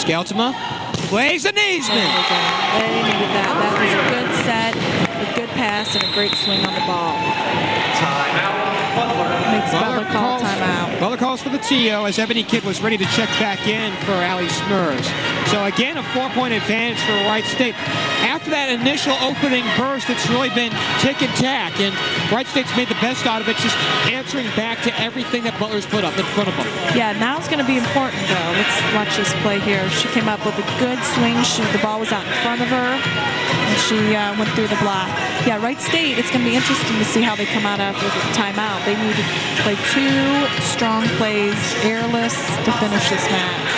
Skeltema plays the Naseman. They needed that. That was a good set, a good pass, and a great swing on the ball. Timeout, Butler. Makes Butler call timeout. Butler calls for the TO as Ebony Kidd was ready to check back in for Allie Smurs. So again, a 4-point advantage for Wright State. After that initial opening burst, it's really been tick and tack, and Wright State's made the best out of it, just answering back to everything that Butler's put up in front of them. Yeah, now it's going to be important, though. Let's watch this play here. She came up with a good swing. The ball was out in front of her, and she went through the block. Yeah, Wright State, it's going to be interesting to see how they come out after the timeout. They need to play 2 strong plays, airless, to finish this match.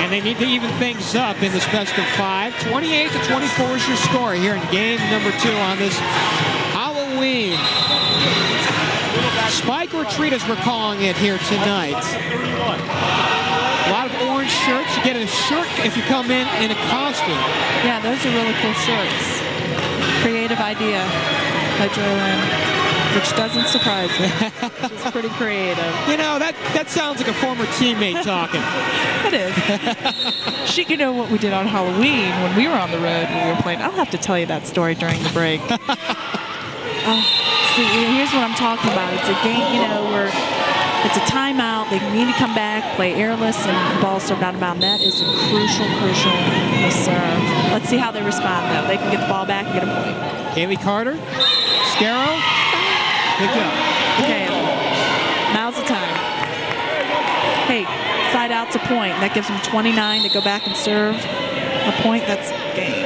And they need to even things up in this best of 5. 28-24 is your score here in game number 2 on this Halloween spike retreat, as we're calling it here tonight. A lot of orange shirts. You get a shirt if you come in a costume. Yeah, those are really cool shirts. Creative idea by Joanne, which doesn't surprise me. She's pretty creative. You know, that sounds like a former teammate talking. It is. You know what we did on Halloween when we were on the road when we were playing? I'll have to tell you that story during the break. See, here's what I'm talking about. It's a game, you know, where it's a timeout. They need to come back, play airless, and the ball served out of bounds. That is a crucial serve. Let's see how they respond, though. They can get the ball back and get a point. Kaylee Carter, Scarrow, pick up. Okay, now's the time. Hey, side out to point. That gives them 29 to go back and serve a point. That's game.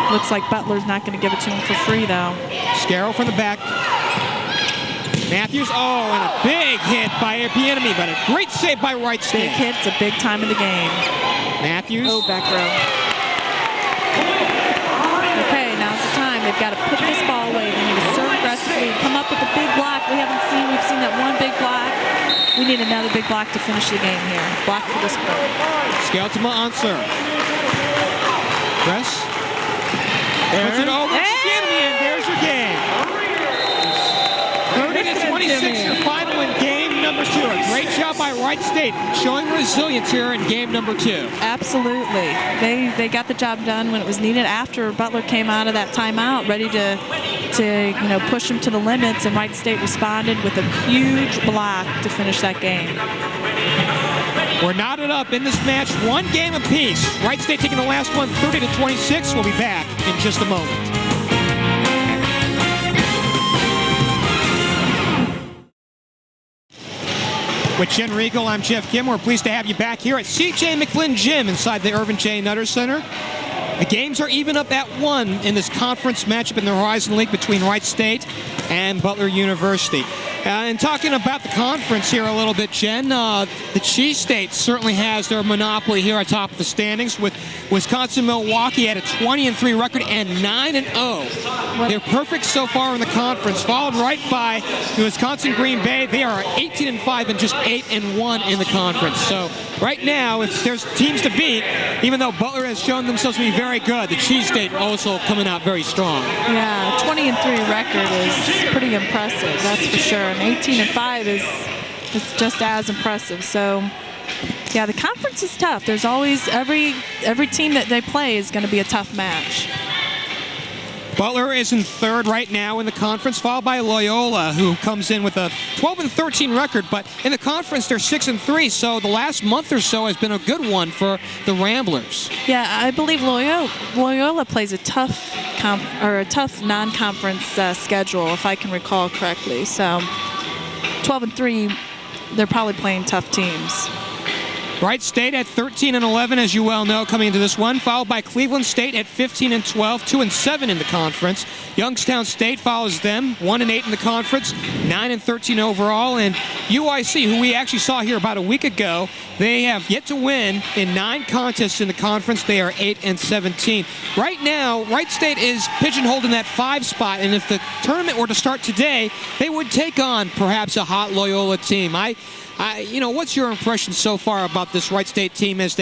Looks like Butler's not going to give it to him for free, though. Scarrow from the back. Matthews, oh, and a big hit by Bienemy, but a great save by Wright State. Big hits, a big time in the game. Matthews. Oh, back row. Okay, now's the time. They've got to put this ball away. They need to serve aggressively, come up with a big block. We've seen that one big block. We need another big block to finish the game here. Block for this point. Skeltema on serve. Press. Puts it over to Bienemy, and there's your game. 30-26, your final in game number 2. A great job by Wright State, showing resilience here in game number 2. Absolutely. They got the job done when it was needed after Butler came out of that timeout, ready to push them to the limits, and Wright State responded with a huge block to finish that game. We're knotted up in this match, 1 game apiece. Wright State taking the last one, 30-26. We'll be back in just a moment. With Jen Riegel, I'm Geoff Kim. We're pleased to have you back here at C.J. McLin Gym inside the Irvin J. Nutter Center. The games are even up at 1 in this conference matchup in the Horizon League between Wright State and Butler University. And talking about the conference here a little bit, Jen, the Cheese State certainly has their monopoly here atop of the standings, with Wisconsin-Milwaukee at a 20-3 record and 9-0. They're perfect so far in the conference, followed right by the Wisconsin-Green Bay. They are 18-5 and just 8-1 in the conference. So right now, if there's teams to beat, even though Butler has shown themselves to be very good, the Cheese State also coming out very strong. Yeah, a 20-3 record is pretty impressive, that's for sure. And 18-5 is just as impressive. So, yeah, the conference is tough. There's always every team that they play is going to be a tough match. Butler is in 3rd right now in the conference, followed by Loyola, who comes in with a 12-13 record. But in the conference, they're 6-3. So the last month or so has been a good one for the Ramblers. Yeah, I believe Loyola plays a tough non-conference schedule, if I can recall correctly. So 12-3, they're probably playing tough teams. Wright State at 13-11, as you well know, coming into this one, followed by Cleveland State at 15-12, 2-7 in the conference. Youngstown State follows them, 1-8 in the conference, 9-13 overall. And UIC, who we actually saw here about a week ago, they have yet to win in 9 contests in the conference. They are 8-17. Right now, Wright State is pigeonholed in that 5 spot, and if the tournament were to start today, they would take on perhaps a hot Loyola team. What's your impression so far about this Wright State team as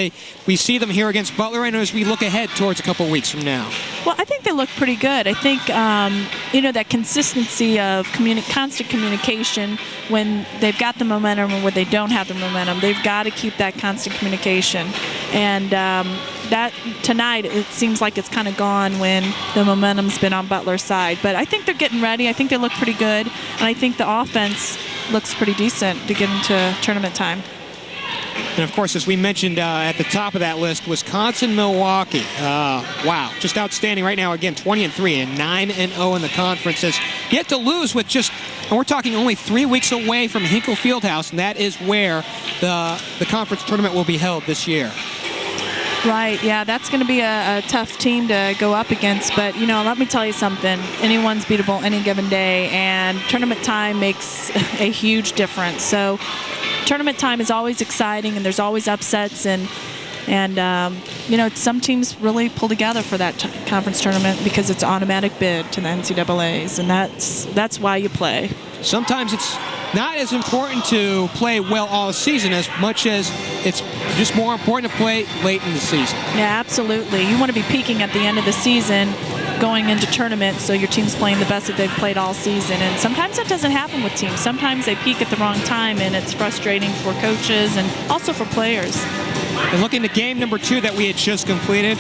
we see them here against Butler and as we look ahead towards a couple weeks from now? Well, I think they look pretty good. I think, that consistency of constant communication when they've got the momentum and when they don't have the momentum. They've got to keep that constant communication. And that tonight, it seems like it's kind of gone when the momentum's been on Butler's side. But I think they're getting ready. I think they look pretty good. And I think the offense looks pretty decent to get into tournament time. And, of course, as we mentioned at the top of that list, Wisconsin-Milwaukee. Wow, just outstanding right now. Again, 20-3 and 9-0 in the conference. Has yet to lose with and we're talking only 3 weeks away from Hinkle Fieldhouse, and that is where the conference tournament will be held this year. Right, yeah, that's going to be a tough team to go up against. But, let me tell you something. Anyone's beatable any given day, and tournament time makes a huge difference. So tournament time is always exciting, and there's always upsets. And some teams really pull together for that conference tournament because it's automatic bid to the NCAAs, and that's why you play. Sometimes it's not as important to play well all season as much as it's just more important to play late in the season. Yeah, absolutely. You want to be peaking at the end of the season going into tournament so your team's playing the best that they've played all season. And sometimes that doesn't happen with teams. Sometimes they peak at the wrong time, and it's frustrating for coaches and also for players. And looking to game number 2 that we had just completed,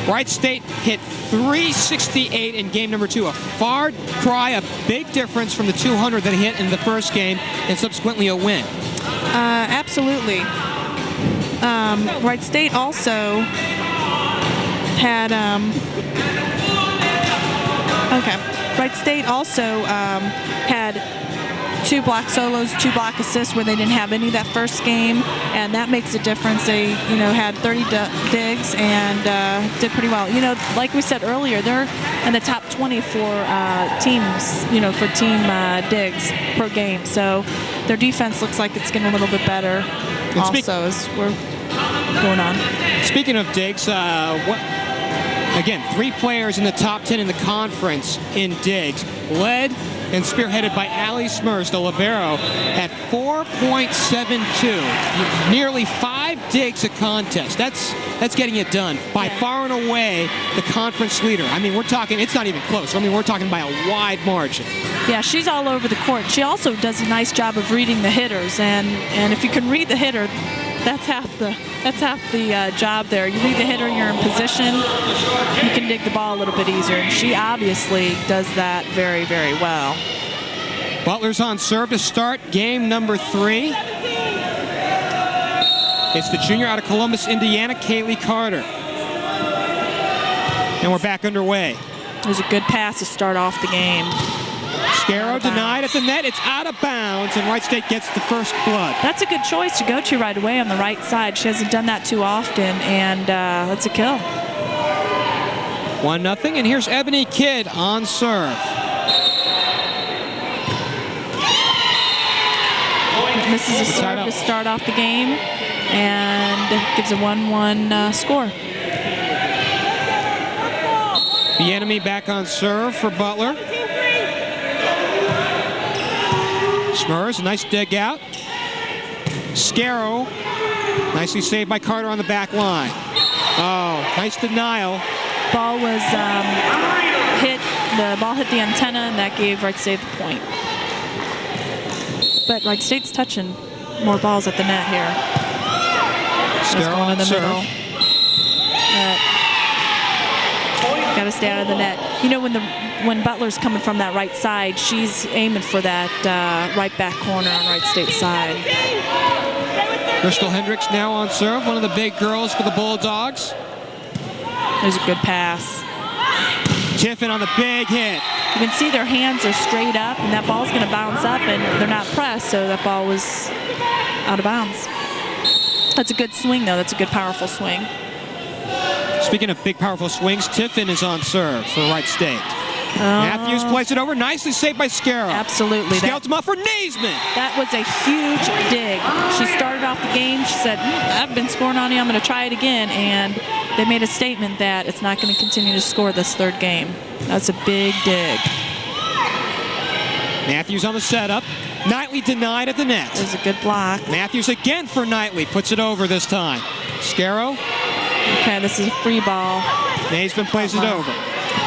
Wright State hit 368 in game number 2, a far cry, a big difference from the 200 that hit in the first game, and subsequently a win. Absolutely. Wright State also had Wright State also had 2 block solos, 2 block assists where they didn't have any that first game, and that makes a difference. They, had 30 digs and did pretty well. Like we said earlier, they're in the top 20 for teams, for team digs per game. So their defense looks like it's getting a little bit better also as we're going on. Speaking of digs, again, 3 players in the top 10 in the conference in digs, led and spearheaded by Allie Smers, the libero, at 4.72. Nearly 5 digs a contest. That's getting it done. By far and away, the conference leader. I mean, we're talking, it's not even close. I mean, we're talking by a wide margin. Yeah, she's all over the court. She also does a nice job of reading the hitters, and if you can read the hitter, that's half the job there. You read the hitter, you're in position, you can dig the ball a little bit easier, and she obviously does that very, very well. Butler's on serve to start game number 3. It's the junior out of Columbus, Indiana, Kaylee Carter. And we're back underway. There's a good pass to start off the game. Scaro denied at the net. It's out of bounds, and Wright State gets the first blood. That's a good choice to go to right away on the right side. She hasn't done that too often, and that's a kill. 1-0, and here's Ebony Kidd on serve. Misses a serve to start off the game, and gives a 1-1 score. The enemy back on serve for Butler. Smers, a nice dig out. Scaro, nicely saved by Carter on the back line. Oh, nice denial. Ball was hit. The ball hit the antenna, and that gave Wright State the point. But Wright State's touching more balls at the net here. Scaro on the middle. Got to stay out of the net. When Butler's coming from that right side, she's aiming for that right back corner on Wright State's side. Crystal Hendricks now on serve, one of the big girls for the Bulldogs. There's a good pass. Tiffin on the big hit. You can see their hands are straight up, and that ball's going to bounce up, and they're not pressed, so that ball was out of bounds. That's a good swing, though. That's a good, powerful swing. Speaking of big, powerful swings, Tiffin is on serve for Wright State. Matthews plays it over, nicely saved by Scaro. Absolutely. Scouts him up for Naseman. That was a huge dig. She started off the game, she said, I've been scoring on you, I'm going to try it again, and they made a statement that it's not going to continue to score this third game. That's a big dig. Matthews on the setup. Knightley denied at the net. It was a good block. Matthews again for Knightley. Puts it over this time. Scarrow. Okay, this is a free ball. Naseman plays it over.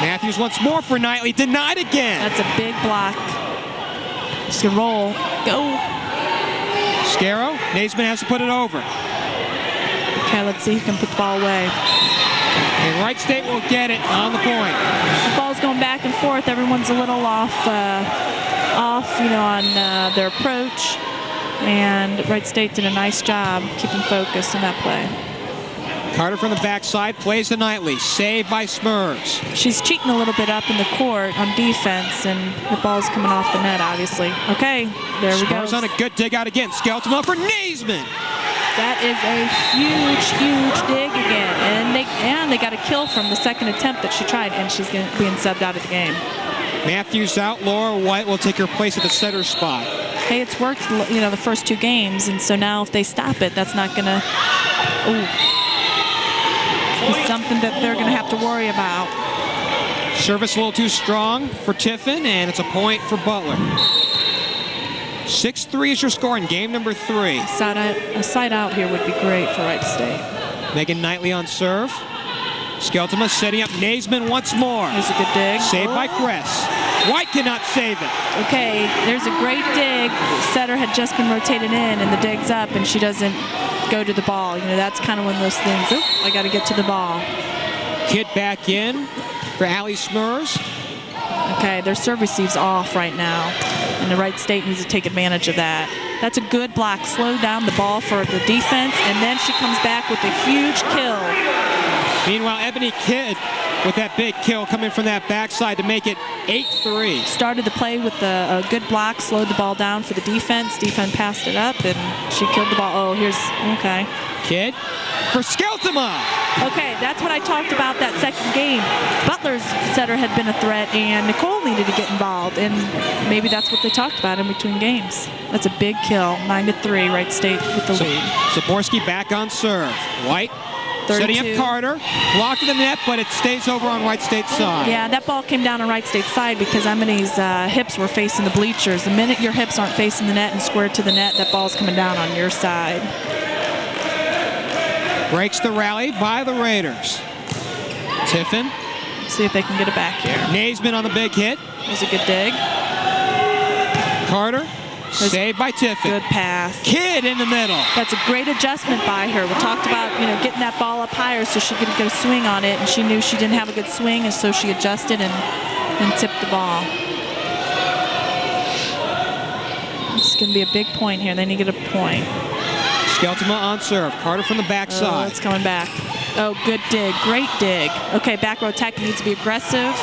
Matthews once more for Knightley. Denied again. That's a big block. Just a roll. Go. Scarrow. Naseman has to put it over. Okay, let's see who can put the ball away. And Wright State will get it on the point. The ball's going back and forth. Everyone's a little off, on their approach. And Wright State did a nice job keeping focus in that play. Carter from the backside plays to Knightley. Saved by Smurs. She's cheating a little bit up in the court on defense, and the ball's coming off the net, obviously. Okay, there we go. Smurs on a good dig out again. Skelton up for Naseman. That is a huge dig again. And they got a kill from the second attempt that she tried, and she's being subbed out of the game. Matthews out. Laura White will take her place at the center spot. Hey, it's worked, the first 2 games, and so now if they stop it, that's not going to... It's something that they're going to have to worry about. Service a little too strong for Tiffin, and it's a point for Butler. 6-3 is your score in game number 3. A side out here would be great for Wright State. Megan Knightley on serve. Skelton setting up Naseman once more. There's a good dig. Saved by Kress. White cannot save it. Okay, there's a great dig. Setter had just been rotated in, and the dig's up, and she doesn't go to the ball. That's kind of one of those things. I got to get to the ball. Kidd back in for Allie Smurs. Okay, their serve receives off right now, and the Wright State needs to take advantage of that. That's a good block. Slow down the ball for the defense, and then she comes back with a huge kill. Meanwhile, Ebony Kidd with that big kill coming from that backside to make it 8-3. Started the play with a good block, slowed the ball down for the defense. Defense passed it up, and she killed the ball. Okay. Kidd for Skeltema. Okay, that's what I talked about that second game. Butler's setter had been a threat, and Nicole needed to get involved, and maybe that's what they talked about in between games. That's a big kill, 9-3, Wright State with the lead. Zaborski back on serve. White 32. Setting up Carter, blocked in the net, but it stays over on Wright State's side. Yeah, that ball came down on Wright State's side because Emily's hips were facing the bleachers. The minute your hips aren't facing the net and square to the net, that ball's coming down on your side. Breaks the rally by the Raiders. Tiffin. See if they can get it back here. Naseman on the big hit. It was a good dig. Carter. Saved by Tiffin. Good pass. Kidd in the middle. That's a great adjustment by her. We talked about, getting that ball up higher so she could get a swing on it, and she knew she didn't have a good swing, and so she adjusted and tipped the ball. This is going to be a big point here. They need to get a point. Skeltema on serve. Carter from the backside. Oh, it's coming back. Oh, good dig. Great dig. Okay, back row attack needs to be aggressive.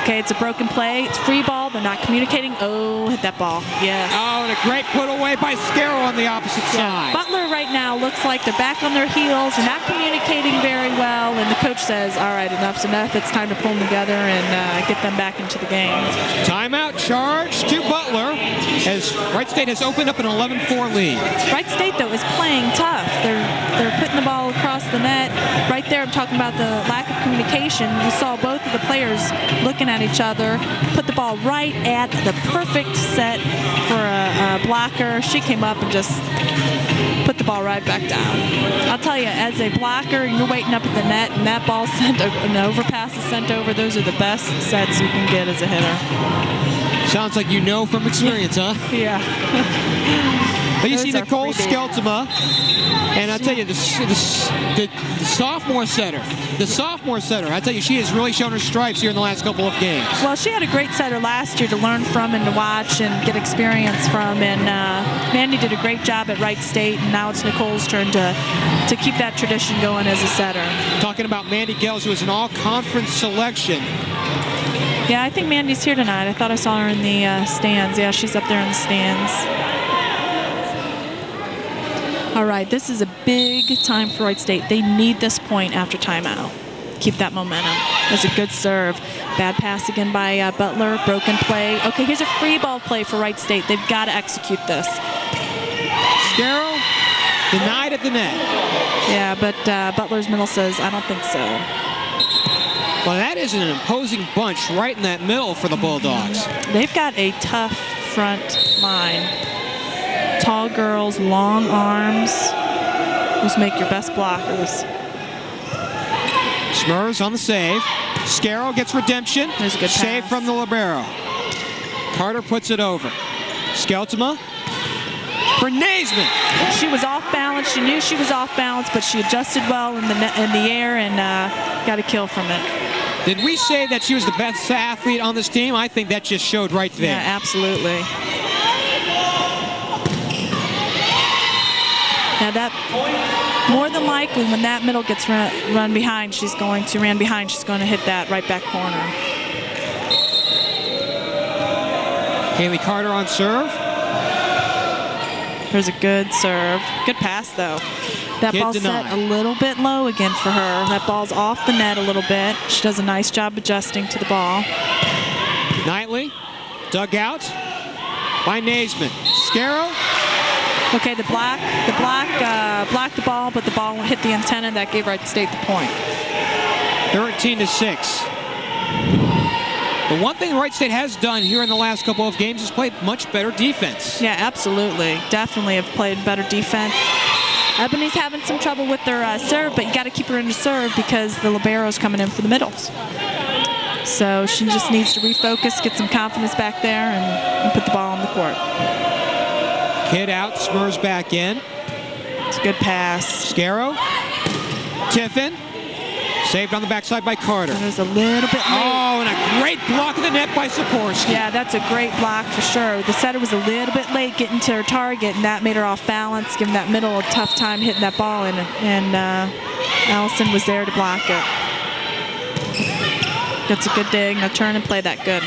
Okay, it's a broken play. It's free ball. They're not communicating. Oh, hit that ball. Yes. Oh, and a great put away by Scarrow on the opposite side. Butler right now looks like they're back on their heels. They're not communicating very well, and the coach says, all right, enough's enough. It's time to pull them together and get them back into the game. Timeout charge to Butler as Wright State has opened up an 11-4 lead. Wright State, though, is playing tough. They're putting the ball across the net. Right there, I'm talking about the lack of communication. You saw both of the players looking at each other, put the ball right at the perfect set for a blocker. She came up and just put the ball right back down. I'll tell you, as a blocker, you're waiting up at the net, and that ball sent, an overpass is sent over. Those are the best sets you can get as a hitter. Sounds like you know from experience, huh? Yeah. But you see Nicole Skeltema, and I'll tell you, the sophomore setter, I tell you, she has really shown her stripes here in the last couple of games. Well, she had a great setter last year to learn from and to watch and get experience from, and Mandy did a great job at Wright State, and now it's Nicole's turn to keep that tradition going as a setter. Talking about Mandy Gels, who was an all-conference selection. Yeah, I think Mandy's here tonight. I thought I saw her in the stands. Yeah, she's up there in the stands. All right, this is a big time for Wright State. They need this point after timeout. Keep that momentum. That's a good serve. Bad pass again by Butler. Broken play. Okay, here's a free ball play for Wright State. They've got to execute this. Scarrow denied at the net. Yeah, but Butler's middle says, I don't think so. Well, that is an imposing bunch right in that middle for the Bulldogs. They've got a tough front line. Tall girls, long arms. Those make your best blockers. Smurs on the save. Scarrow gets redemption. There's a good save pass. from the libero. Carter puts it over. Skeltema for Naseman. She was off balance. She knew she was off balance, but she adjusted well in the air and got a kill from it. Did we say that she was the best athlete on this team? I think that just showed right there. Yeah, absolutely. Now that, more than likely, when that middle gets ran behind, she's going to hit that right back corner. Kaylee Carter on serve. There's a good serve. Good pass, though. That Kid ball's denied. set a little bit low again for her. That ball's off the net a little bit. She does a nice job adjusting to the ball. Knightley, dug out by Naseman. Scarrow. Okay, the black blocked the ball, but the ball hit the antenna. That gave Wright State the point. 13-6. The one thing Wright State has done here in the last couple of games is played much better defense. Yeah, absolutely. Definitely have played better defense. Ebony's having some trouble with their serve, but you got to keep her in the serve because the libero's coming in for the middles. So she just needs to refocus, get some confidence back there, and put the ball on the court. Kid out, Smurs back in. It's a good pass. Scarrow. Tiffin. Saved on the backside by Carter. It was a little bit late. Oh, and a great block of the net by Sikorsky. Yeah, that's a great block for sure. The setter was a little bit late getting to her target, and that made her off balance, giving that middle a tough time hitting that ball, and Allison was there to block it. Gets a good dig. Now turn and play that good.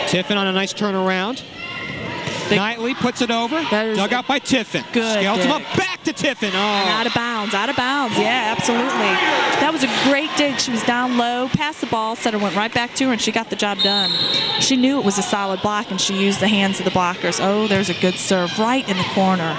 Tiffin on a nice turnaround. Knightley puts it over. Dug out by Tiffin. Good Skeltema dig. back to Tiffin. Oh. And out of bounds. Yeah, absolutely. That was a great dig. She was down low, passed the ball, setter went right back to her, and she got the job done. She knew it was a solid block, and she used the hands of the blockers. Oh, there's a good serve right in the corner.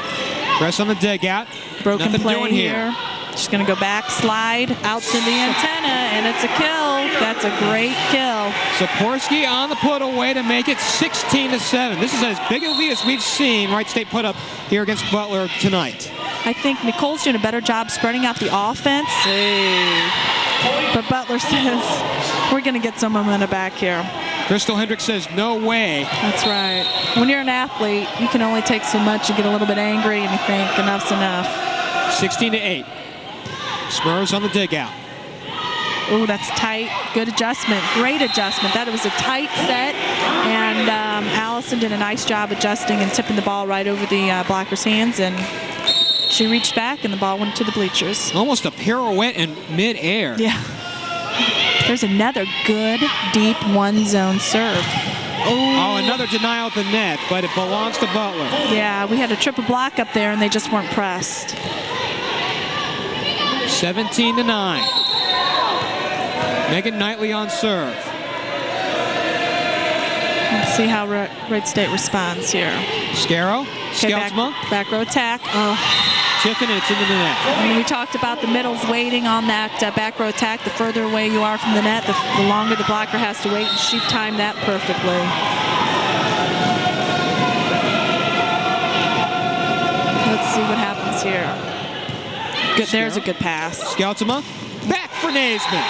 Press on the dig out. Broken Nothing play doing here. She's going to go back, slide out to the antenna, and it's a kill. That's a great kill. Sikorsky on the put away to make it 16-7. This is as big a lead as we've seen Wright State put up here against Butler tonight. I think Nicole's doing a better job spreading out the offense. But Butler says, we're going to get some momentum back here. Crystal Hendricks says, no way. That's right. When you're an athlete, you can only take so much. You get a little bit angry, and you think enough's enough. 16-8. Smurs on the dig out. Oh, that's tight. Good adjustment. Great adjustment. That was a tight set, and Allison did a nice job adjusting and tipping the ball right over the blocker's hands, and she reached back, and the ball went to the bleachers. Almost a pirouette in midair. Yeah. There's another good, deep one-zone serve. Oh, another denial of the net, but it belongs to Butler. Yeah, we had a triple block up there, and they just weren't pressed. 17-9. Megan Knightley on serve. Let's see how Wright State responds here. Scarrow, Okay, Skeltema, back row attack. Oh. Tiffin, and it's into the net. I mean, we talked about the middles waiting on that back row attack. The further away you are from the net, the longer the blocker has to wait, and she timed that perfectly. Let's see what happens here. Good, there's a good pass. Skeltema, back for Naseman.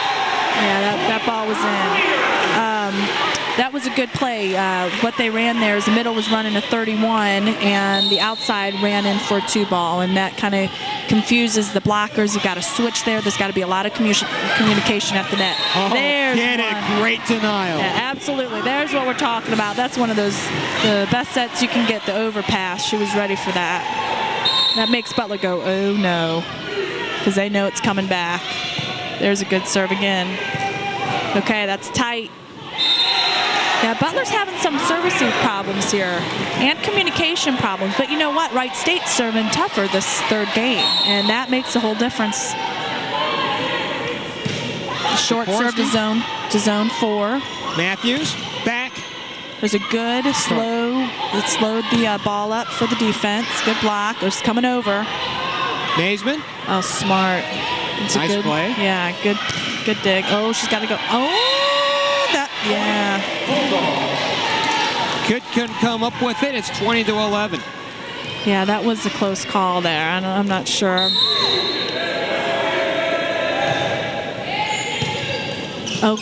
Yeah, that ball was in. That was a good play. What they ran there is the middle was running a 31, and the outside ran in for a 2-ball, and that kind of confuses the blockers. You got to switch there. There's got to be a lot of communication at the net. Oh, There's get one. it. Great denial. Yeah, absolutely. There's what we're talking about. That's one of the best sets you can get, the overpass. She was ready for that. That makes Butler go, oh no, because they know it's coming back. There's a good serve again. Okay, that's tight. Yeah, Butler's having some servicing problems here and communication problems. But you know what? Wright State's serving tougher this third game, and that makes a whole difference. Short serve to zone 4. Matthews, back. There's a good it slowed the ball up for the defense. Good block. It's coming over. Naseman. Oh, smart. It's a nice good play. Yeah, good dig. Oh, she's got to go. Oh, that, yeah. Couldn't come up with it. It's 20-11. Yeah, that was a close call there. I'm not sure. Oh,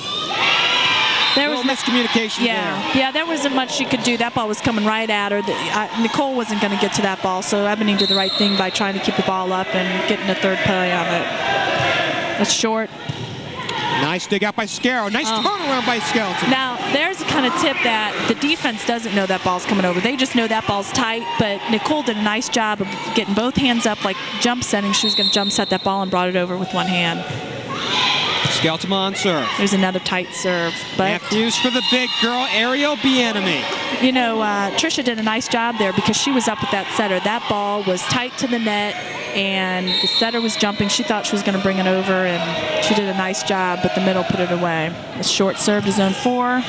there was miscommunication there. Yeah, there wasn't much she could do. That ball was coming right at her. Nicole wasn't going to get to that ball, so Ebony did the right thing by trying to keep the ball up and getting a third play on it. That's short. Nice dig out by Scarrow. Nice turnaround by Skeleton. Now, there's the kind of tip that the defense doesn't know that ball's coming over. They just know that ball's tight, but Nicole did a nice job of getting both hands up like jump setting. She was going to jump set that ball and brought it over with one hand. Skelton on serve. There's another tight serve. But Matthews for the big girl, Ariel Bienemy. You know, Tricia did a nice job there because she was up with that setter. That ball was tight to the net, and the setter was jumping. She thought she was going to bring it over, and she did a nice job, but the middle put it away. A short serve to zone 4.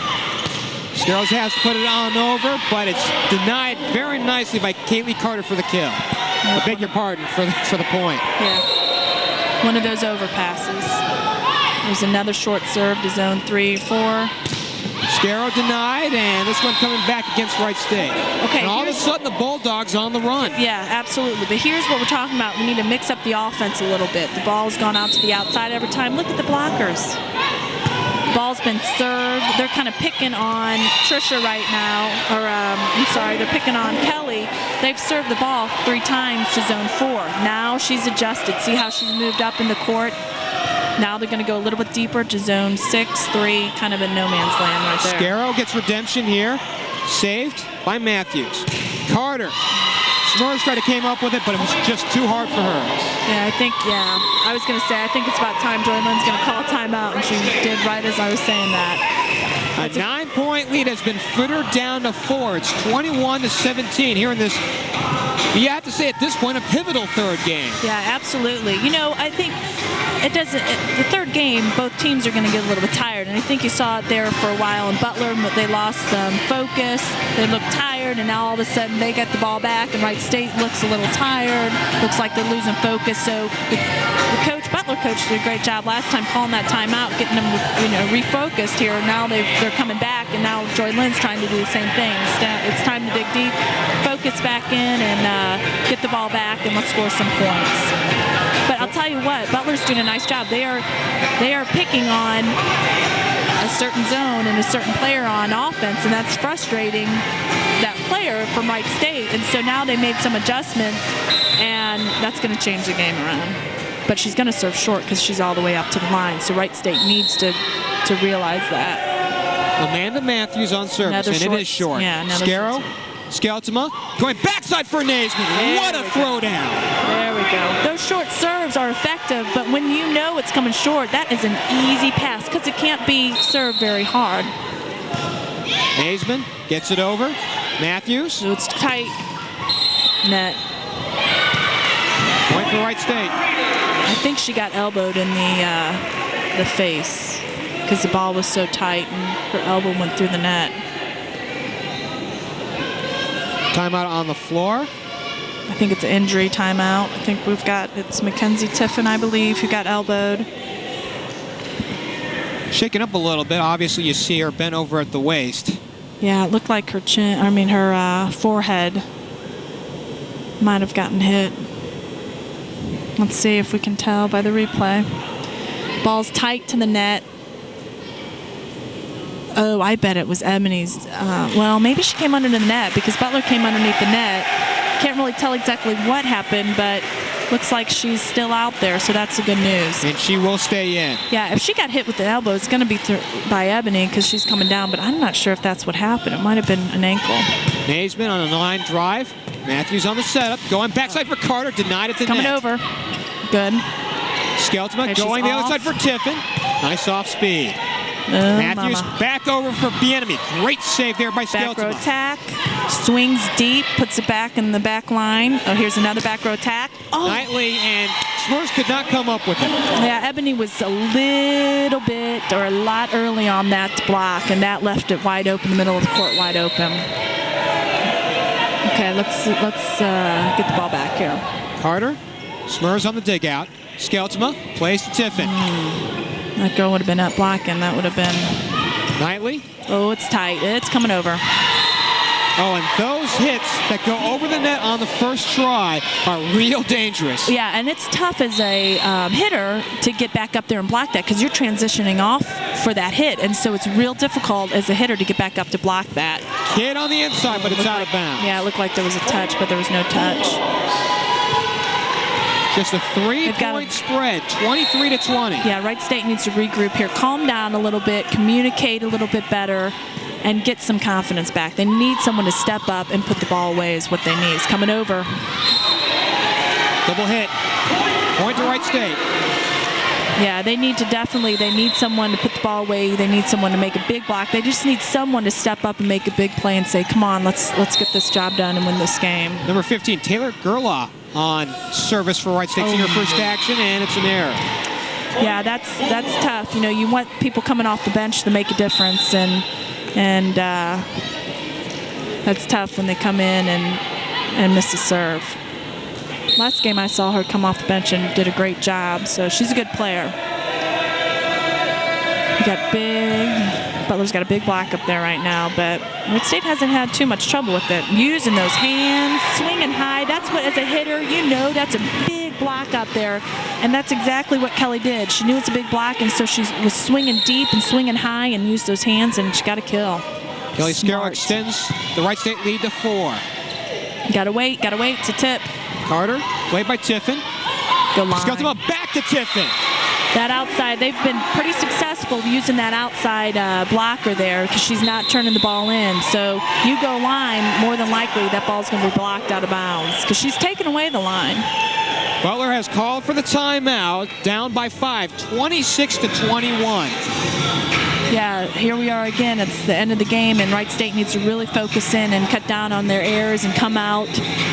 Scarrows has put it on over, but it's denied very nicely by Kaylee Carter for the kill. I beg your pardon for the point. Yeah. One of those overpasses. There's another short serve to zone 3-4. Scarrow denied, and this one coming back against Wright State. Okay. And all of a sudden, the Bulldogs on the run. Yeah, absolutely. But here's what we're talking about. We need to mix up the offense a little bit. The ball's gone out to the outside every time. Look at the blockers. The ball's been served. They're kind of picking on Tricia right now. Or, I'm sorry, they're picking on Kelly. They've served the ball 3 times to zone 4. Now she's adjusted. See how she's moved up in the court? Now they're going to go a little bit deeper to zone 6-3, kind of in no man's land right there. Scarrow gets redemption here. Saved by Matthews. Carter. Smurfs tried to came up with it, but it was just too hard for her. Yeah, I was going to say, I think it's about time Joy Lynn's going to call timeout, and she did right as I was saying that. A 9-point lead has been frittered down to 4. It's 21-17 here in this, you have to say at this point, a pivotal third game. Yeah, absolutely. You know, I think the third game, both teams are going to get a little bit tired, and I think you saw it there for a while. In Butler, they lost some focus. They looked tired, and now all of a sudden they get the ball back, and Wright State looks a little tired. Looks like they're losing focus. So the Butler coach did a great job last time calling that timeout, getting them, refocused here. Now they're coming back, and now Joy Lynn's trying to do the same thing. It's time to dig deep, focus back in, and get the ball back, and let's score some points. But I'll tell you what, Butler's doing a nice job. They are picking on a certain zone and a certain player on offense, and that's frustrating that player from Wright State. And so now they made some adjustments, and that's going to change the game around. But she's going to serve short because she's all the way up to the line. So Wright State needs to realize that. Amanda Matthews on service, and it is short. Yeah, Scarrow, Skeltema, going backside for Naseman. What a throwdown. There we go. Those short serves are effective, but when you know it's coming short, that is an easy pass because it can't be served very hard. Naseman gets it over. Matthews. So it's tight. Net. Point for Wright State. I think she got elbowed in the face because the ball was so tight and her elbow went through the net. Timeout on the floor. I think it's an injury timeout. I think it's McKenzie Tiffin, I believe, who got elbowed. Shaking up a little bit. Obviously, you see her bent over at the waist. Yeah, it looked like her forehead might have gotten hit. Let's see if we can tell by the replay. Ball's tight to the net. Oh, I bet it was Ebony's. Well, maybe she came under the net because Butler came underneath the net. Can't really tell exactly what happened, but looks like she's still out there, so that's the good news. And she will stay in. Yeah, if she got hit with the elbow, it's going to be by Ebony because she's coming down, but I'm not sure if that's what happened. It might have been an ankle. Naseman on a line drive. Matthews on the setup. Going backside for Carter. Denied at the net. Coming over. Good. Skeltema going the other side for Tiffin. Nice off speed. Matthews back over for Bienemy. Great save there by Skeltema. Back row attack. Swings deep. Puts it back in the back line. Oh, here's another back row attack. Oh. Knightley and Smurfs could not come up with it. Yeah, Ebony was a little bit or a lot early on that block, and that left it wide open, the middle of the court wide open. Okay, let's get the ball back here. Carter. Smurfs on the dig out. Skeltema plays to Tiffin. That girl would have been up blocking. That would have been... Knightley. Oh, it's tight. It's coming over. Oh, and those hits that go over the net on the first try are real dangerous. Yeah, and it's tough as a hitter to get back up there and block that because you're transitioning off for that hit, and so it's real difficult as a hitter to get back up to block that. Kid on the inside, but it's out of bounds. Yeah, it looked like there was a touch, but there was no touch. Just a 3-point spread, 23-20. Yeah, Wright State needs to regroup here, calm down a little bit, communicate a little bit better, and get some confidence back. They need someone to step up and put the ball away is what they need. It's coming over. Double hit. Point to Wright State. Yeah, they need someone to put the ball away. They need someone to make a big block. They just need someone to step up and make a big play and say, come on, let's get this job done and win this game. Number 15, Taylor Gerlaw on service for Wright State. Senior first action, and it's an error. Yeah, that's tough. You know, you want people coming off the bench to make a difference, and that's tough when they come in and miss a serve. Last game I saw her come off the bench and did a great job, so she's a good player. Butler's got a big block up there right now, but Wright State hasn't had too much trouble with it. Using those hands, swinging high, that's what, as a hitter, you know that's a big block up there, and that's exactly what Kelly did. She knew it's a big block, and so she was swinging deep and swinging high and used those hands, and she got a kill. Kelly Scarrow extends the Wright State lead to 4. Gotta wait to tip. Carter, played by Tiffin. Good line. Scout them up back to Tiffin. That outside, they've been pretty successful using that outside blocker there because she's not turning the ball in. So you go line, more than likely that ball's going to be blocked out of bounds because she's taken away the line. Butler has called for the timeout, down by 5, 26-21. Yeah, here we are again. It's the end of the game, and Wright State needs to really focus in and cut down on their errors and come out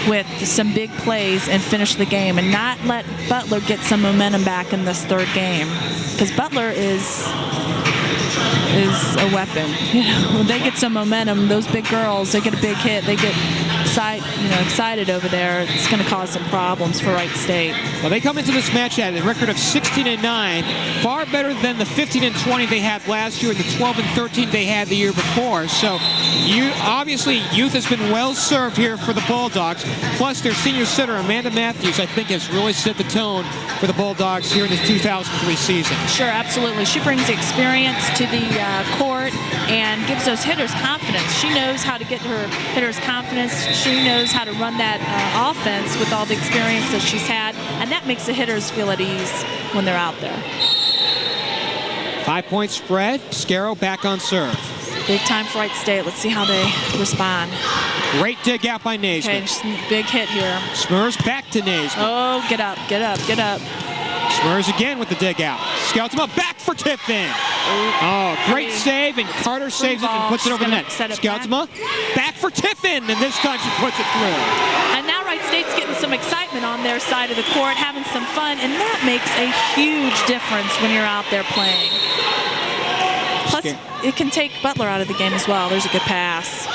with some big plays and finish the game and not let Butler get some momentum back in this third game, because Butler is a weapon. You know, when they get some momentum, those big girls, they get a big hit, they get excited over there. It's going to cause some problems for Wright State. Well, they come into this match at a record of 16-9, far better than the 15-20 they had last year and the 12-13 they had the year before. So, obviously, youth has been well served here for the Bulldogs. Plus, their senior center, Amanda Matthews, I think has really set the tone for the Bulldogs here in this 2003 season. Sure, absolutely. She brings experience to the court and gives those hitters confidence. She knows how to get her hitters confidence. She knows how to run that offense with all the experience that she's had, and that makes the hitters feel at ease when they're out there. 5-point spread. Scarrow back on serve. Big time for Wright State. Let's see how they respond. Great dig out by Naseman. Okay, big hit here. Smurs back to Naseman. Oh, get up. Smurs again with the dig out. Scouts him up, back for Tiffin. Oh, great save, and Carter saves it and puts it over the net. Scouts him up, back for Tiffin, and this time she puts it through. And now Wright State's getting some excitement on their side of the court, having some fun, and that makes a huge difference when you're out there playing. Plus, it can take Butler out of the game as well. There's a good pass.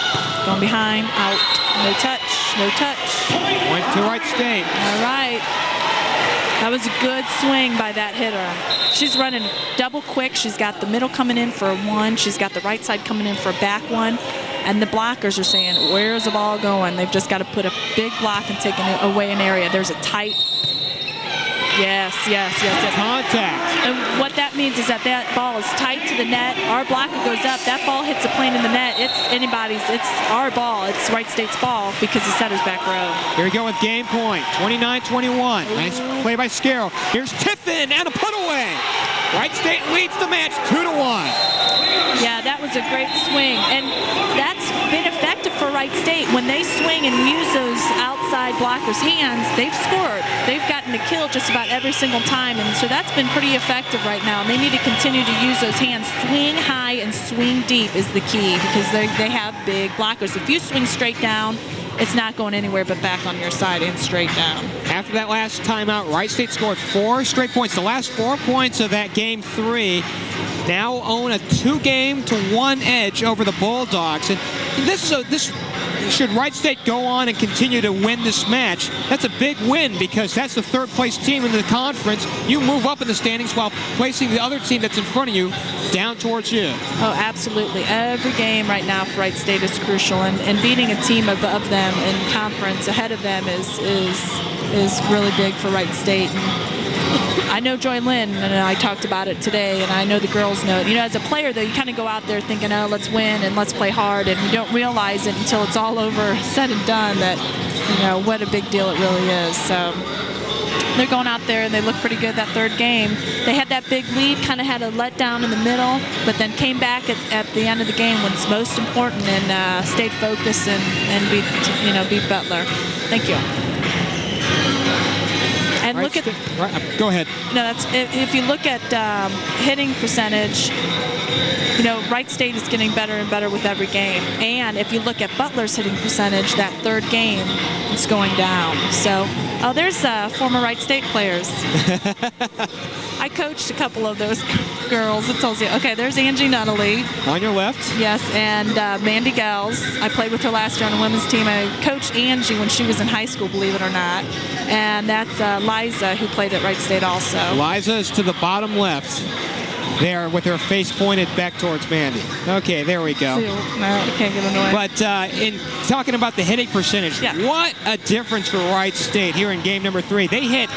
Going behind, out, no touch. Point to Wright State. All right. That was a good swing by that hitter. She's running double quick. She's got the middle coming in for a 1. She's got the right side coming in for a back 1. And the blockers are saying, where's the ball going? They've just got to put a big block and take away an area. There's a tight. Yes. Contact. And what that means is that ball is tight to the net. Our blocker goes up. That ball hits a plane in the net. It's our ball. It's Wright State's ball because the setter's back row. Here we go with game point. 29-21. Nice play by Scarrow. Here's Tiffin and a put away. Wright State leads the match 2-1. Yeah, that was a great swing. And that's been effective for Wright State. When they swing and use those outside blockers' hands, they've scored. They've gotten a kill just about every single time. And so that's been pretty effective right now. And they need to continue to use those hands. Swing high and swing deep is the key because they have big blockers. If you swing straight down, it's not going anywhere but back on your side and straight down. After that last timeout, Wright State scored 4 straight points. The last 4 points of that game 3 now own a 2-1 edge over the Bulldogs. And this should Wright State go on and continue to win this match, that's a big win because that's the third-place team in the conference. You move up in the standings while placing the other team that's in front of you down towards you. Oh, absolutely. Every game right now for Wright State is crucial, and beating a team above them in conference ahead of them is really big for Wright State. And I know Joy Lynn, and I talked about it today, and I know the girls know it. You know, as a player, though, you kind of go out there thinking, oh, let's win and let's play hard, and you don't realize it until it's all over, said and done, that, you know, what a big deal it really is. So they're going out there, and they look pretty good that third game. They had that big lead, kind of had a letdown in the middle, but then came back at the end of the game when it's most important and stayed focused and beat Butler. Thank you. And Right, look at go ahead. no, that's if you look at hitting percentage, you know, Wright State is getting better and better with every game. And if you look at Butler's hitting percentage, that third game, it's going down. So, oh, there's former Wright State players. I coached a couple of those girls. It tells you. Okay, there's Angie Nunnally. On your left. Yes, and Mandy Gals. I played with her last year on the women's team. I coached Angie when she was in high school, believe it or not. And that's Liza, who played at Wright State also. Liza is to the bottom left there with her face pointed back towards Mandy. Okay, there we go. No, you can't get annoyed. But in talking about the hitting percentage, Yeah. what a difference for Wright State here in game number 3. They hit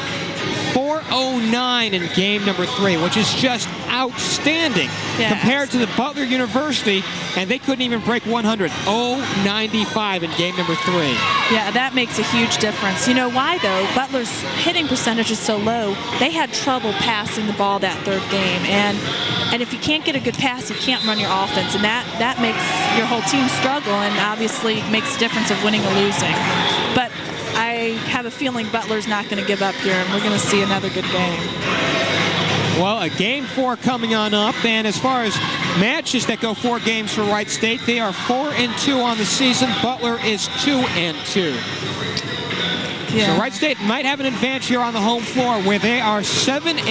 .409 in game number 3, which is just outstanding compared to the Butler University, and they couldn't even break 100. .095 in game number 3. Yeah, that makes a huge difference. You know why, though? Butler's hitting percentage is so low. They had trouble passing the ball that third game, and if you can't get a good pass, you can't run your offense, and that makes your whole team struggle, and obviously makes a difference of winning or losing. But I have a feeling Butler's not going to give up here, and we're going to see another good game. Well, a game 4 coming on up, and as far as matches that go 4 games for Wright State, they are 4-2 on the season. Butler is 2-2. Yeah. So Wright State might have an advantage here on the home floor, where they are 7-2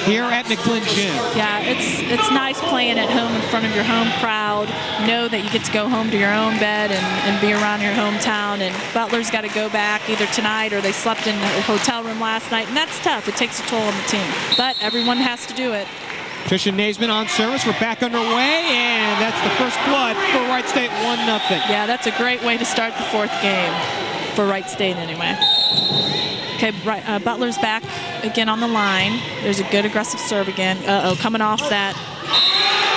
here at McKenzie Gym. Yeah, it's nice playing at home in front of your home crowd. Know that you get to go home to your own bed and be around your hometown. And Butler's got to go back either tonight or they slept in a hotel room last night, and that's tough. It takes a toll on the team, but everyone has to do it. Tricia Naseman on service. We're back underway, and that's the first blood for Wright State, 1-0. Yeah, that's a great way to start the fourth game. For Wright State, anyway. Okay, Butler's back again on the line. There's a good aggressive serve again. Uh-oh, coming off that.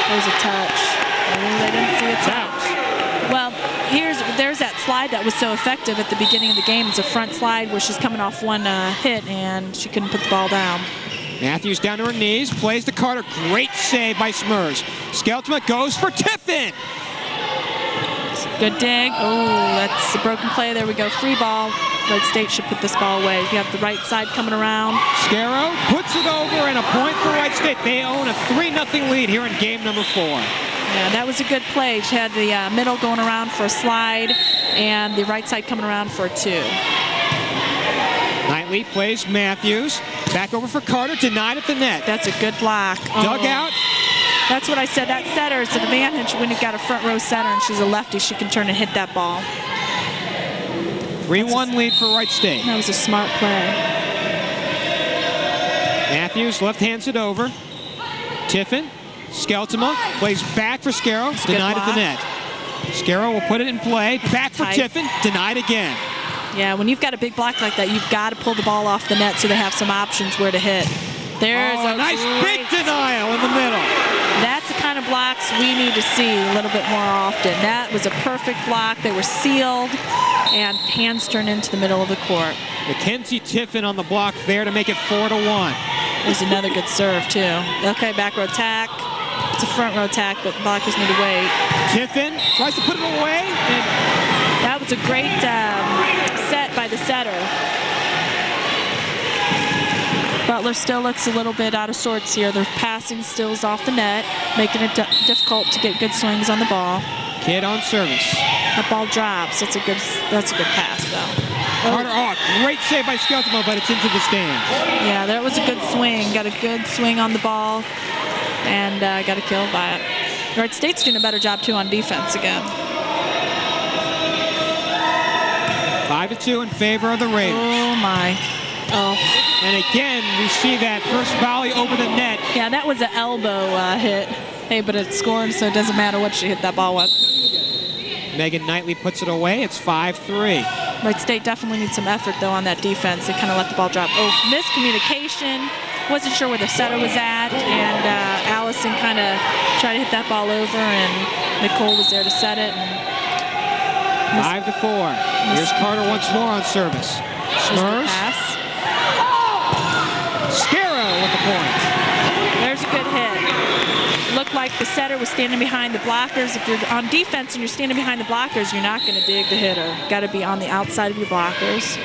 There's a touch. Oh, they didn't see a touch. Well, there's that slide that was so effective at the beginning of the game. It's a front slide where she's coming off one hit, and she couldn't put the ball down. Matthews down to her knees, plays to Carter. Great save by Smurs. Skeltema goes for Tiffin. Good dig. Oh, that's a broken play. There we go. Free ball. Wright State should put this ball away. You have the right side coming around. Scarrow puts it over, and a point for Wright State. They own a 3-0 lead here in game number 4. Yeah, that was a good play. She had the middle going around for a slide, and the right side coming around for a 2. Knightley plays Matthews. Back over for Carter. Denied at the net. That's a good block. Dug out. That's what I said. That setter is an advantage when you've got a front row setter and she's a lefty. She can turn and hit that ball. 3-1 lead for Wright State. That was a smart play. Matthews left hands it over. Tiffin. Skeltema plays back for Scarrow. Denied at the net. Scarrow will put it in play. Back for Tiffin. Denied again. Yeah, when you've got a big block like that, you've got to pull the ball off the net so they have some options where to hit. There's a nice big denial in the middle. That's the kind of blocks we need to see a little bit more often. That was a perfect block. They were sealed, and hands turned into the middle of the court. McKenzie Tiffin on the block there to make it 4-1. There's another good serve, too. Okay, back row attack. It's a front row attack, but the blockers need to wait. Tiffin tries to put it away. And that was a great set by the setter. Butler still looks a little bit out of sorts here. Their passing still is off the net, making it difficult to get good swings on the ball. Kidd on service. That ball drops. That's a good pass, though. Carter, great save by Skeltema, but it's into the stands. Yeah, that was a good swing. Got a good swing on the ball, and got a kill by it. Wright State's doing a better job, too, on defense again. 5-2 in favor of the Raiders. Oh, my. Oh. And again, we see that first volley over the net. Yeah, that was an elbow hit. Hey, but it scored, so it doesn't matter what she hit that ball with. Megan Knightley puts it away. It's 5-3. Wright State definitely needs some effort, though, on that defense. They kind of let the ball drop. Oh, miscommunication. Wasn't sure where the setter was at, and Allison kind of tried to hit that ball over, and Nicole was there to set it. 5-4. Here's Carter once more on service. Smurs. Scarrow with the point. There's a good hit. Looked like the setter was standing behind the blockers. If you're on defense and you're standing behind the blockers, you're not going to dig the hitter. Got to be on the outside of your blockers.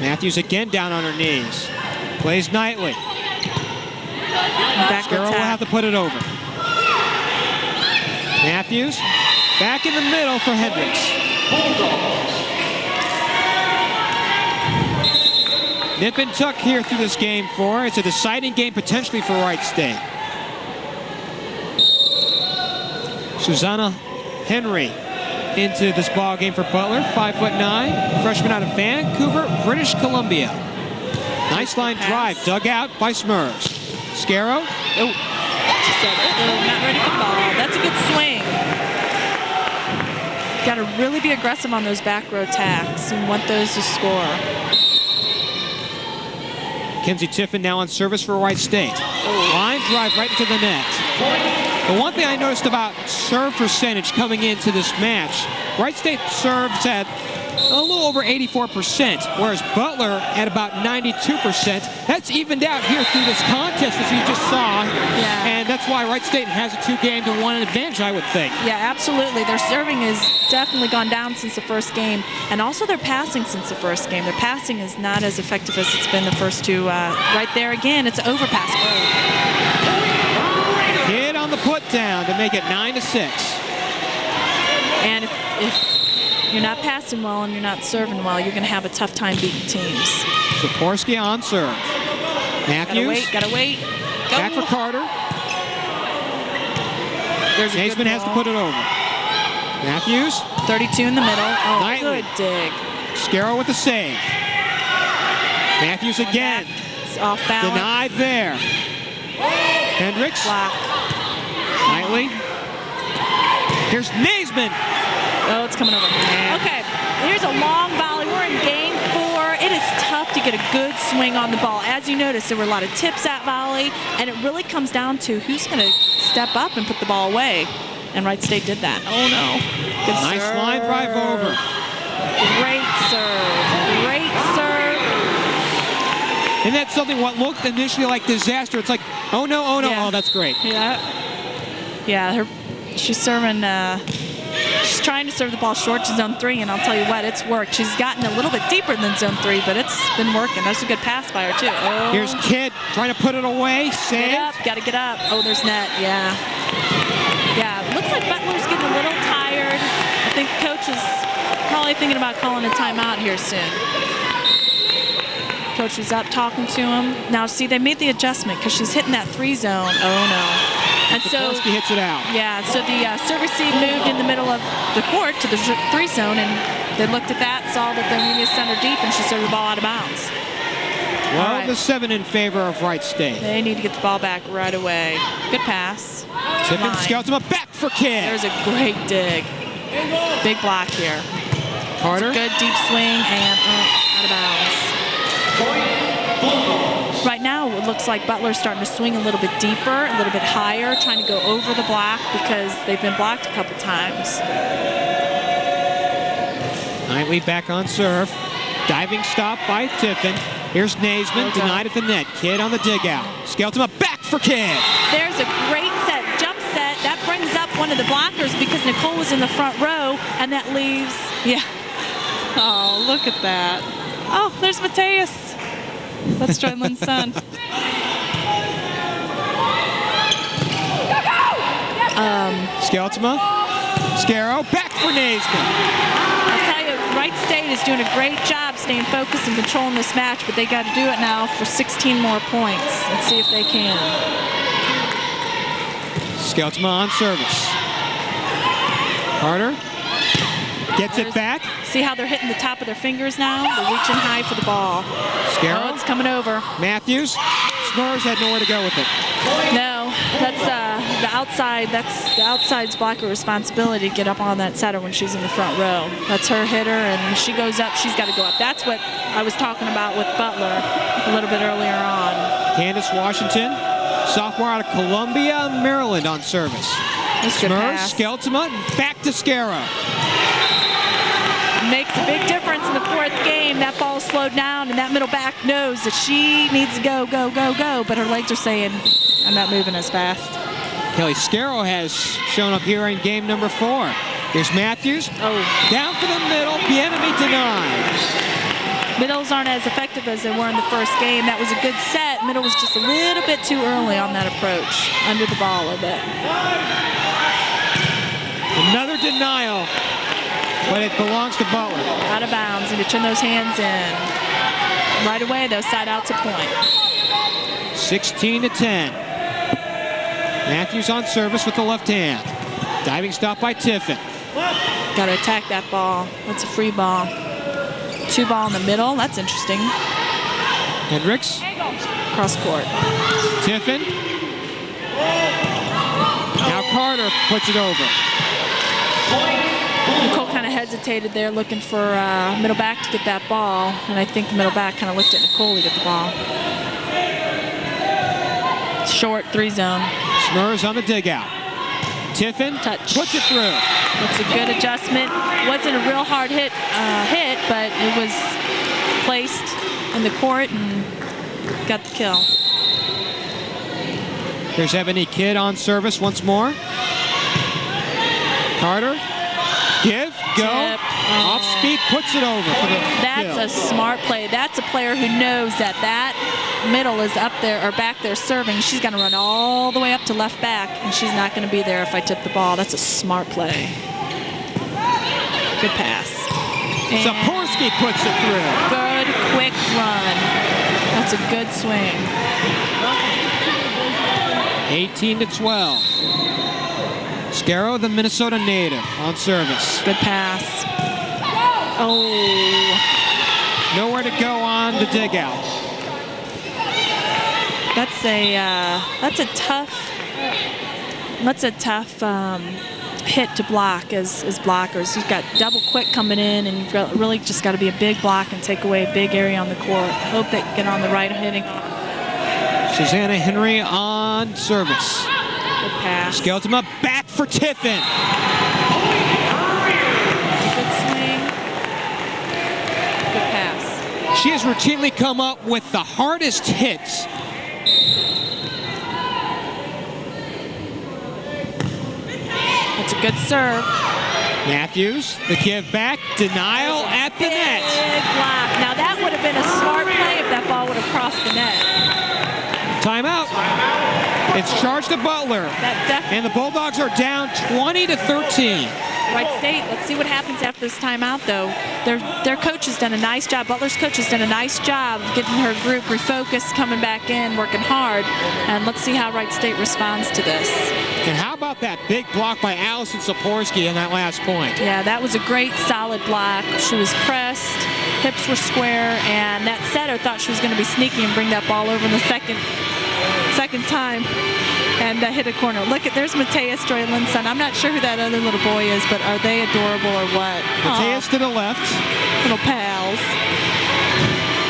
Matthews again down on her knees. Plays Knightley. Scarrow will have to put it over. Matthews back in the middle for Hendricks. Nip and tuck here through this game for her. It's a deciding game potentially for Wright State. Susanna Henry into this ball game for Butler, 5'9", freshman out of Vancouver, British Columbia. Nice line drive, dug out by Smurs. Scarrow. Oh, not ready for the ball. That's a good swing. Got to really be aggressive on those back row tacks and want those to score. McKenzie Tiffin now on service for Wright State. Line drive right into the net. The one thing I noticed about serve percentage coming into this match, Wright State serves at a little over 84%, whereas Butler at about 92%. That's evened out here through this contest, as you just saw. Yeah. And that's why Wright State has a 2-game-to-1 advantage, I would think. Yeah, absolutely. Their serving has definitely gone down since the first game, and also their passing since the first game. Their passing is not as effective as it's been the first two. Right there again, it's an overpass. Hit on the put down to make it 9-6. And if you're not passing well and you're not serving well, you're going to have a tough time beating teams. Sikorsky on serve. Matthews. Gotta wait. Go. Back for Carter. Naseman has to put it over. Matthews. 32 in the middle. Oh, Knightley. Good dig. Scarrow with the save. Matthews again. It's off balance. Denied there. Hendricks. Block. Knightley. Here's Naseman. Oh, it's coming over. Okay, here's a long volley. We're in game 4. It is tough to get a good swing on the ball. As you notice, there were a lot of tips at volley, and it really comes down to who's going to step up and put the ball away. And Wright State did that. Oh, no. Good nice serve. line drive over. Great serve. Great serve. And that's something what looked initially like disaster. It's like, oh, no, oh, no. Yeah. Oh, that's great. Yeah. Yeah, she's serving... She's trying to serve the ball short to zone 3, and I'll tell you what, it's worked. She's gotten a little bit deeper than zone 3, but it's been working. That's a good pass by her, too. Oh. Here's Kidd trying to put it away. Save. Get up, got to get up. Oh, there's net, yeah. Yeah, looks like Butler's getting a little tired. I think coach is probably thinking about calling a timeout here soon. Coach was up talking to him. Now, see, they made the adjustment because she's hitting that 3 zone. Oh, no. And so hits it out. Yeah, so the serve receive moved in the middle of the court to the 3 zone, and they looked at that, saw that the Union sent her deep, and she served the ball out of bounds. 12-7 in favor of Wright State. They need to get the ball back right away. Good pass. Tiffin scouts him up back for Kidd. There's a great dig. Big block here. Carter. Good deep swing and out of bounds. Right now, it looks like Butler's starting to swing a little bit deeper, a little bit higher, trying to go over the block because they've been blocked a couple times. Knightley back on serve. Diving stop by Tiffin. Here's Naseman, denied at the net. Kidd on the dig out. Skelton up back for Kidd. There's a great jump set. That brings up one of the blockers because Nicole was in the front row, and that leaves, Oh, look at that. Oh, there's Mateus. That's Stradlin's son. Skeltema. Scarrow back for Naseman. I'll tell you, Wright State is doing a great job staying focused and controlling this match, but they got to do it now for 16 more points and see if they can. Skeltema on service. Carter gets it back. See how they're hitting the top of their fingers now? They're reaching high for the ball. Scarrow. Oh, it's coming over. Matthews. Smurs had nowhere to go with it. No, that's the outside. That's the outside's blocker responsibility to get up on that setter when she's in the front row. That's her hitter, and when she goes up, she's got to go up. That's what I was talking about with Butler a little bit earlier on. Candace Washington, sophomore out of Columbia, Maryland, on service. Smurs, Skeltema, back to Scarrow. Makes a big difference in the fourth game. That ball slowed down, and that middle back knows that she needs to go, go, go, go, but her legs are saying, I'm not moving as fast. Kelly Scarrow has shown up here in game number 4. Here's Matthews. Oh. Down for the middle. Bienemy denies. Middles aren't as effective as they were in the first game. That was a good set. Middle was just a little bit too early on that approach. Under the ball a bit. Another denial, but it belongs to Butler. Out of bounds. Need to turn those hands in. Right away, though, side out to point. 16-10. Matthews on service with the left hand. Diving stop by Tiffin. Got to attack that ball. That's a free ball. 2 ball in the middle. That's interesting. Hendricks. Cross court. Tiffin. Now Carter puts it over. Nicole kind of hesitated there looking for middle back to get that ball, and I think the middle back kind of looked at Nicole to get the ball. Short 3-zone. Smurs on the dig out. Tiffin Touch. puts it through. That's a good adjustment. Wasn't a real hard hit, but it was placed in the court and got the kill. Here's Ebony Kidd on service once more. Carter. Give, go, off speed, puts it over for the That's kill. a smart play. That's a player who knows that that middle is up there or back there serving. She's going to run all the way up to left back, and she's not going to be there if I tip the ball. That's a smart play. Good pass. Saporsky puts it through. Good, quick run. That's a good swing. 18-12. Scarrow, the Minnesota native, on service. Good pass. Oh. Nowhere to go on the dig out. That's a tough hit to block as blockers. You've got double quick coming in, and you've really just got to be a big block and take away a big area on the court. Hope they get on the right hitting. Susanna Henry on service. Good pass. Skeltema back for Tiffin. Good swing. Good pass. She has routinely come up with the hardest hits. That's a good serve. Matthews, the give back, denial at the net. Big block. Now that would have been a smart play if that ball would have crossed the net. Timeout. It's charged to Butler. And the Bulldogs are down 20-13. Wright State, let's see what happens after this timeout, though. Their coach has done a nice job. Butler's coach has done a nice job of getting her group refocused, coming back in, working hard. And let's see how Wright State responds to this. And how about that big block by Allison Saporsky in that last point? Yeah, that was a great, solid block. She was pressed, hips were square, and that setter thought she was going to be sneaky and bring that ball over in the second time. And hit a corner. Look at, there's Mateus Straylin's son. I'm not sure who that other little boy is, but are they adorable or what? Mateus to the left. Little pals.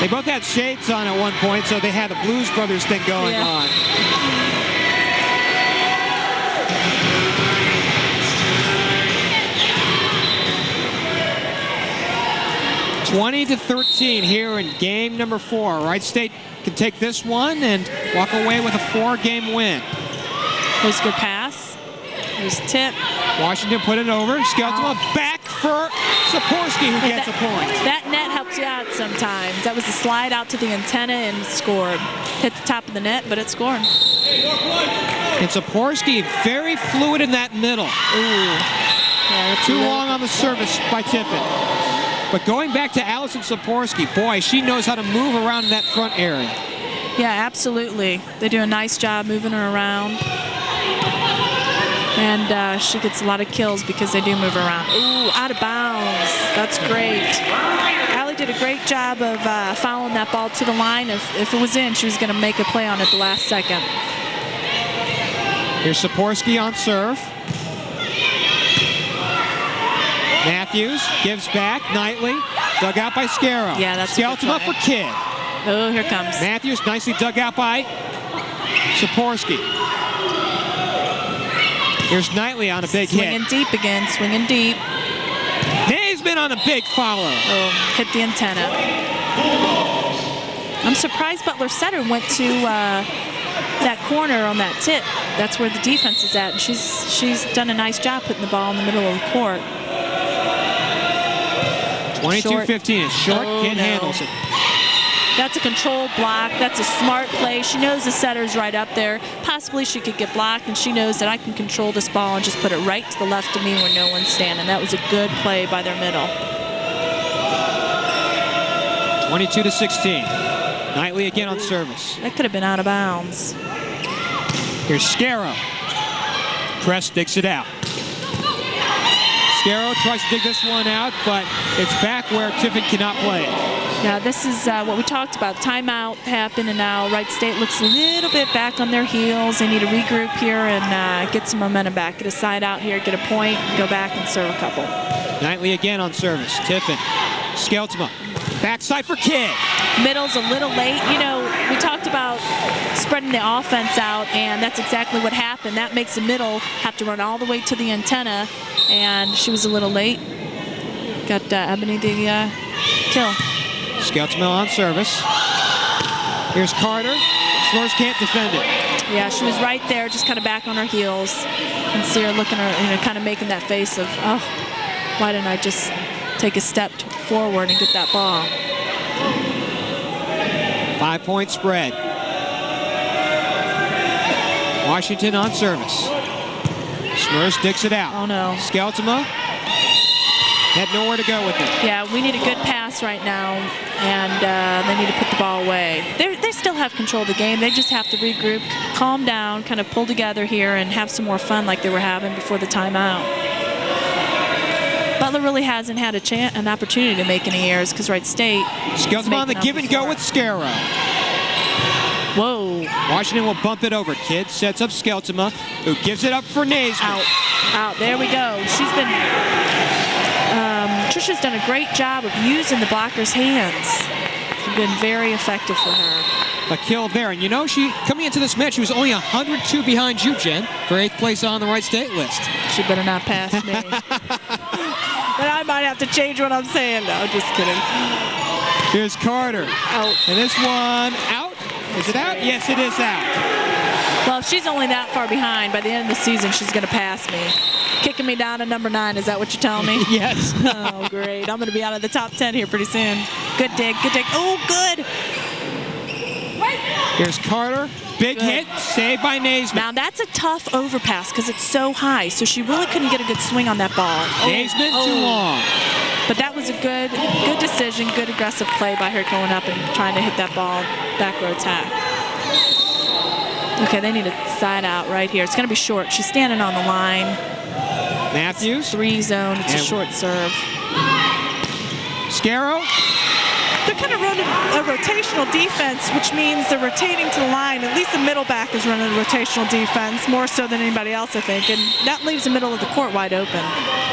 They both had shades on at one point, so they had the Blues Brothers thing going on. (20-13) here in game number 4. Wright State can take this one and walk away with a 4-game win. There's a good pass. There's a tip. Washington put it over. Skeltema back for Saporsky, who gets a point. That net helps you out sometimes. That was a slide out to the antenna and scored. Hit the top of the net, but it scored. And Saporsky very fluid in that middle. Ooh. Yeah, too long on the service by Tiffin. But going back to Allison Saporsky, boy, she knows how to move around in that front area. Yeah, absolutely. They do a nice job moving her around. And she gets a lot of kills because they do move around. Ooh, out of bounds. That's great. Allie did a great job of fouling that ball to the line. If it was in, she was going to make a play on it the last second. Here's Saporsky on serve. Matthews gives back. Knightley. Dug out by Scarrow. Yeah, that's Skeleton up for Kidd. Oh, here comes. Matthews nicely dug out by Saporsky. Here's Knightley on a big hit. Swinging deep again, swinging deep. Naseman on a big follow. Oh, hit the antenna. I'm surprised Butler setter went to that corner on that tip. That's where the defense is at, and she's done a nice job putting the ball in the middle of the court. 22-15 is short. Kidd handles it. That's a controlled block. That's a smart play. She knows the setter's right up there. Possibly she could get blocked, and she knows that I can control this ball and just put it right to the left of me where no one's standing. That was a good play by their middle. 22-16. Knightley again on service. That could have been out of bounds. Here's Scarrow. Press digs it out. Scarrow tries to dig this one out, but it's back where Tiffin cannot play it. Now this is what we talked about. Timeout happened, and now Wright State looks a little bit back on their heels. They need to regroup here and get some momentum back. Get a side out here, get a point, go back and serve a couple. Knightley again on service. Tiffin. Skeltema. Backside for Kidd. Middle's a little late. You know, we talked about spreading the offense out, and that's exactly what happened. That makes the middle have to run all the way to the antenna, and she was a little late. Got Ebony the kill. Skeltema on service. Here's Carter. Schwartz can't defend it. Yeah, she was right there, just kind of back on her heels. And see her looking at her, you know, kind of making that face of, oh, why didn't I just take a step forward and get that ball? 5-point spread. Washington on service. Schwartz digs it out. Oh, no. Skeltema had nowhere to go with it. Yeah, we need a good pass right now, and they need to put the ball away. They still have control of the game. They just have to regroup, calm down, kind of pull together here, and have some more fun like they were having before the timeout. Butler really hasn't had an opportunity to make any errors because Wright State. Skeltema on the give and go with Scarrow. Whoa. Washington will bump it over. Kidd sets up Skeltema, who gives it up for Naseman. Out. There we go. She's been. Tricia's done a great job of using the blocker's hands. It's been very effective for her. A kill there. And you know, coming into this match, she was only 102 behind you, Jen, for 8th place on the Wright State list. She better not pass me. But I might have to change what I'm saying. No, just kidding. Here's Carter. Out. And this one out. Is it out? Yes, it is out. Well, if she's only that far behind, by the end of the season, she's going to pass me. Kicking me down to number 9, is that what you're telling me? Yes. Oh, great. I'm going to be out of the top 10 here pretty soon. Good dig, good dig. Oh, good. Here's Carter. Big hit, saved by Naseman. Now, that's a tough overpass because it's so high, so she really couldn't get a good swing on that ball. Naseman too long. But that was a good decision, good aggressive play by her going up and trying to hit that ball back row attack. Okay, they need a side out right here. It's going to be short. She's standing on the line. Matthews. 3 zone. It's a short serve. Scarrow. They're kind of running a rotational defense, which means they're rotating to the line. At least the middle back is running a rotational defense, more so than anybody else, I think. And that leaves the middle of the court wide open.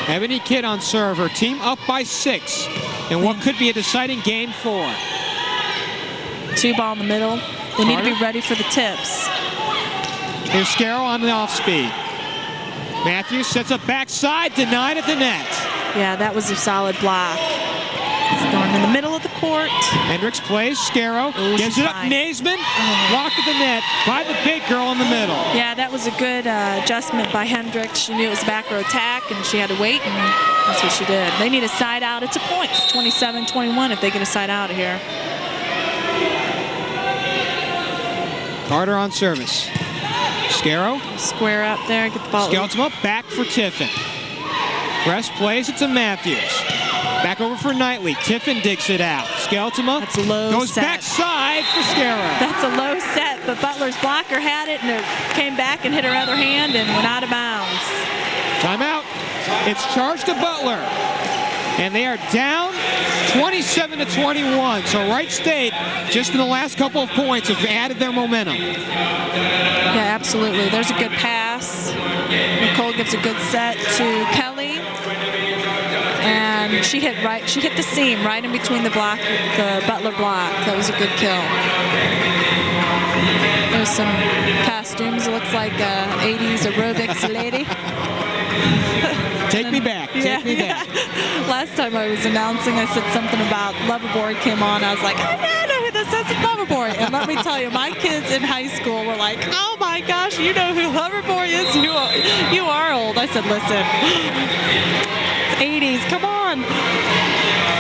Ebony Kidd on serve. Her team up by 6 in what could be a deciding game 4. 2 ball in the middle. They need to be ready for the tips. Here's Scarrow on the off speed. Matthews sets up backside, denied at the net. Yeah, that was a solid block. It's going in the middle of the court. Hendricks plays. Scarrow gives it up. Naseman blocked at the net by the big girl in the middle. Yeah, that was a good adjustment by Hendricks. She knew it was a back row attack, and she had to wait, and that's what she did. They need a side out. It's a point. It's 27-21 if they get a side out here. Carter on service. Scarrow. Square up there, get the ball. Skeltema back for Tiffin. Press plays it to Matthews. Back over for Knightley. Tiffin digs it out. Skeltema That's a low goes set. backside for Scarrow. That's a low set. but Butler's blocker had it, and it came back and hit her other hand and went out of bounds. Timeout. It's charged to Butler. And they are down 27-21. So Wright State, just in the last couple of points, have added their momentum. Yeah, absolutely. There's a good pass. Nicole gives a good set to Kelly. And she hit the seam right in between the Butler block. That was a good kill. There's some costumes. It looks like 80s aerobics lady. Take me back. Take me back. Last time I was announcing, I said something about Loverboard came on. I was like, I know who this is, it's Loverboard. And let me tell you, my kids in high school were like, oh my gosh, you know who Loverboard is? You are old. I said, listen, it's 80s, come on.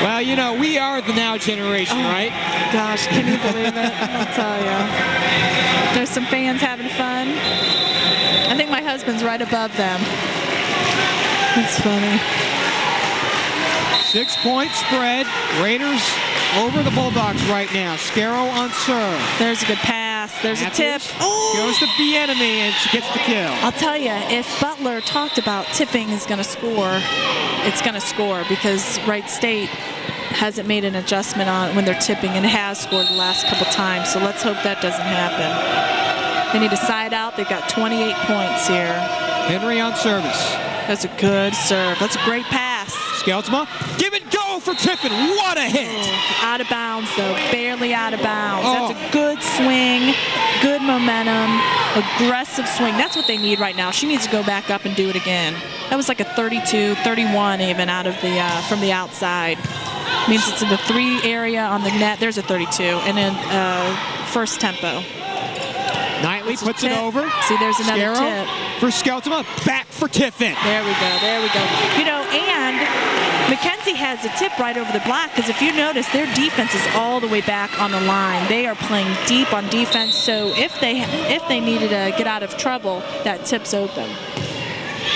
Well, you know, we are the now generation, right? Gosh, can you believe it? I'll tell you. There's some fans having fun. I think my husband's right above them. That's funny. 6-point spread. Raiders over the Bulldogs right now. Scarrow on serve. There's a good pass. There's a tip. Goes to Bienemy, and she gets the kill. I'll tell you, if Butler talked about tipping is going to score, it's going to score because Wright State hasn't made an adjustment on when they're tipping and has scored the last couple times. So let's hope that doesn't happen. They need a side out. They've got 28 points here. Henry on service. That's a good serve. That's a great pass. Skeltema, give it go for Tiffin. What a hit. Out of bounds, though. Barely out of bounds. That's a good swing, good momentum, aggressive swing. That's what they need right now. She needs to go back up and do it again. That was like a 32, 31 even out of the from the outside. Means it's in the 3 area on the net. There's a 32. And then first tempo. Knightley puts it over. See, there's another tip. For Skeltema, back for Tiffin. There we go, there we go. You know, and McKenzie has a tip right over the block because if you notice, their defense is all the way back on the line. They are playing deep on defense, so if they needed to get out of trouble, that tip's open.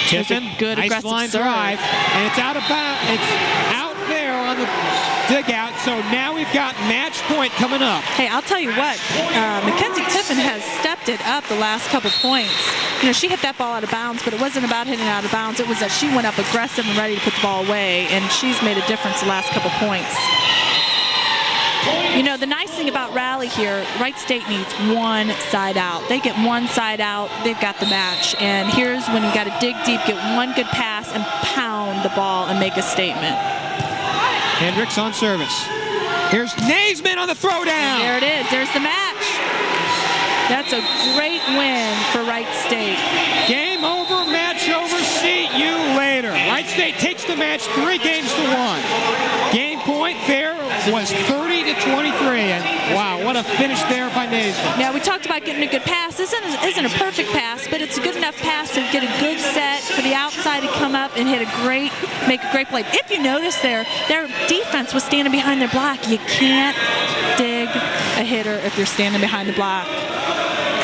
Tiffin, good nice aggressive line serve. drive, and it's out of bounds. It's out there on the dig-out, so now we've got match point coming up. Hey, I'll tell you what, McKenzie Tiffin has stepped it up the last couple points. You know, she hit that ball out of bounds, but it wasn't about hitting it out of bounds. It was that she went up aggressive and ready to put the ball away, and she's made a difference the last couple points. You know, the nice thing about rally here, Wright State needs one side out. They get one side out, they've got the match. And here's when you got to dig deep, get one good pass, and pound the ball and make a statement. Hendricks on service. Here's Naseman on the throwdown. There it is. There's the match. That's a great win for Wright State. Game over, match over, see you later. Wright State takes the match 3 games to 1. Game point there was 30-23, and wow, what a finish there by Naseman. Yeah, we talked about getting a good pass. This isn't a perfect pass, but it's a good enough pass to get a good set for the outside to come up and make a great play. If you notice their defense was standing behind their block. You can't dig a hitter if you're standing behind the block.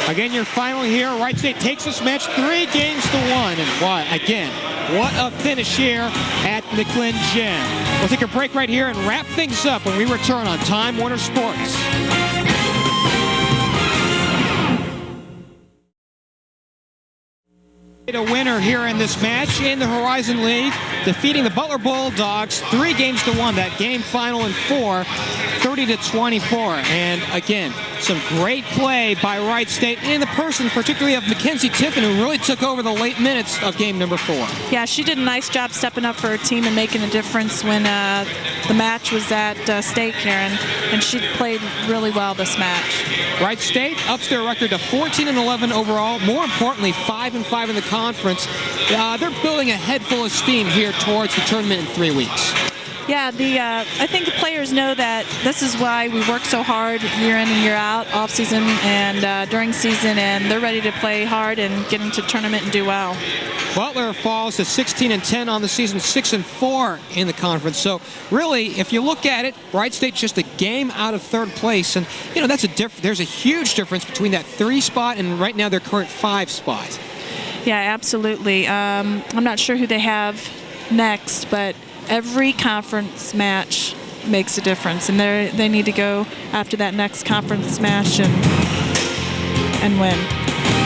Again, your final here. Wright State takes this match 3 games to 1. And why? Again, what a finish here at McKenzie Gym. We'll take a break right here and wrap things up when we return on Time Warner Sports. A winner here in this match in the Horizon League, defeating the Butler Bulldogs 3 games to 1. That game final in 4, 30-24. And again, some great play by Wright State in the person, particularly of McKenzie Tiffin, who really took over the late minutes of game number 4. Yeah, she did a nice job stepping up for her team and making a difference when the match was at stake here, and she played really well this match. Wright State ups their record to 14-11 overall. More importantly, 5-5 in the conference. They're building a head full of steam here towards the tournament in 3 weeks. Yeah, I think the players know that this is why we work so hard year in and year out, off season and during season, and they're ready to play hard and get into the tournament and do well. Butler falls to 16-10 on the season, 6-4 in the conference. So really, if you look at it, Wright State's just a game out of 3rd place, and you know that's there's a huge difference between that 3 spot and right now their current 5 spot. Yeah, absolutely. I'm not sure who they have next, but every conference match makes a difference, and they need to go after that next conference match and and win.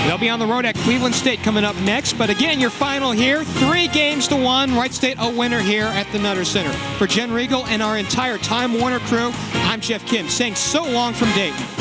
They'll be on the road at Cleveland State coming up next. But again, your final here, 3-1. Wright State a winner here at the Nutter Center. For Jen Riegel and our entire Time Warner crew, I'm Geoff Kim saying so long from Dayton.